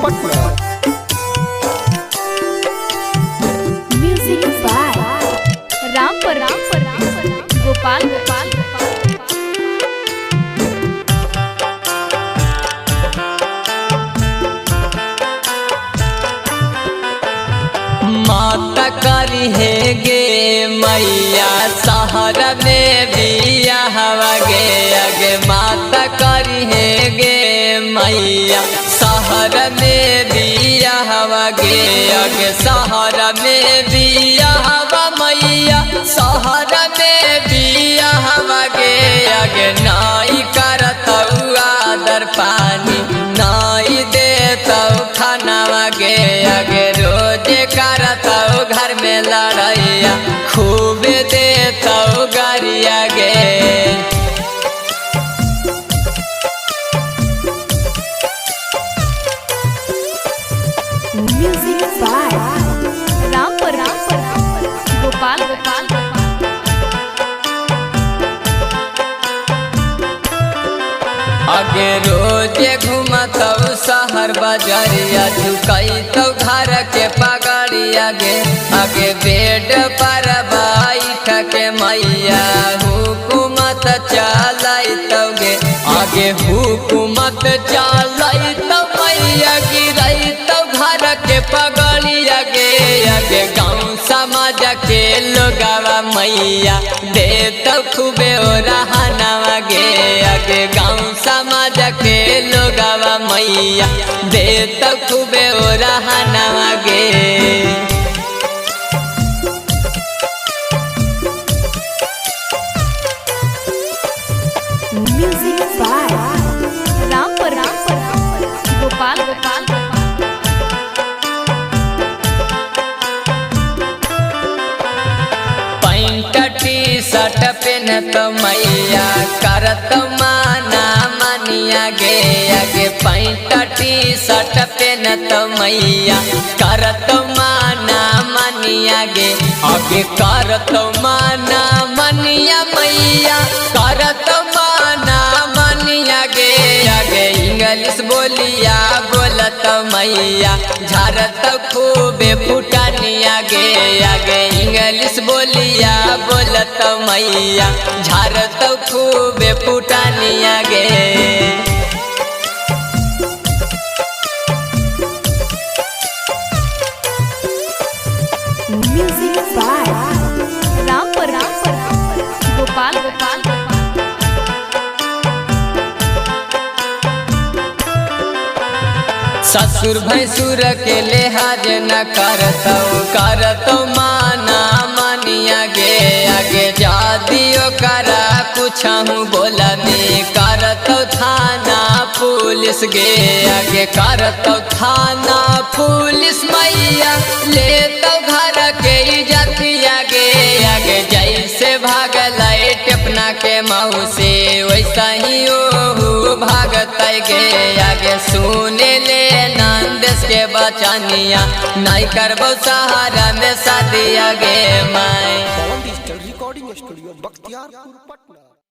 Patna. Music by Ram Gopal Gopal माता करी है गे मैया शहर में बिया हवा गे अगे माता करी है गे मैया शहर में बिया हवा गे अगे शहर में बिया हवा मैया शहर में बिया हवा गे अगे नाई करत आदर पानी नाई देता खाना गे अगे रोज करत घर में लड़ैया खूब देता गरिया गे। म्यूजिक बाय राम गोपाल गोपाल आगे रोजे घूमत शहर बाजारिया झुकाई तो घर के पगड़िया गे आगे बेड पर बैठ के मैया हुकूमत चलाई तो गे आगे हुकूमत चलाई तो मैया गिरई तो घर के पगड़िया गे आगे गाँव समाज के लोगवा मैया दे तो खूबे ओ रहनवा गे आगे गाँव समाज के लोगवा मैया दे तो खूबे ओ रहनवा गे। Music by Ram Gopal Gopal pant T shirt पहनत मैया करत माना मनिया गे आगे पैंट टी शर्ट पहनत मैया करत माना मनिया गे आगे करत माना मनिया मैया करत माना मनिया गे आगे इंग्लिश बोलिया बोलत मैया झारत खूबे फुटानिया गे आगे इंग्लिश बोलिया बोलत मैया झारत खूबे फुटानिया गे। म्यूजिक बाय राम गोपाल गोपाल ससुर भैंसुर के लिहाज न करत माना मनिया गे आगे जादियो करा कुछ हूँ बोला में करत थाना पुलिस गे आगे करत थाना पुलिस मैया ले तो घर के इज्जतिया गे आगे जैसे भागल टेपना के महू से वैसा ही ओहू भागत गे आगे सुने ले नंदेश के बचनिया नहीं करबो सहारा में शादिया गे मैं। Digital recording studio Bakhtiyarpur.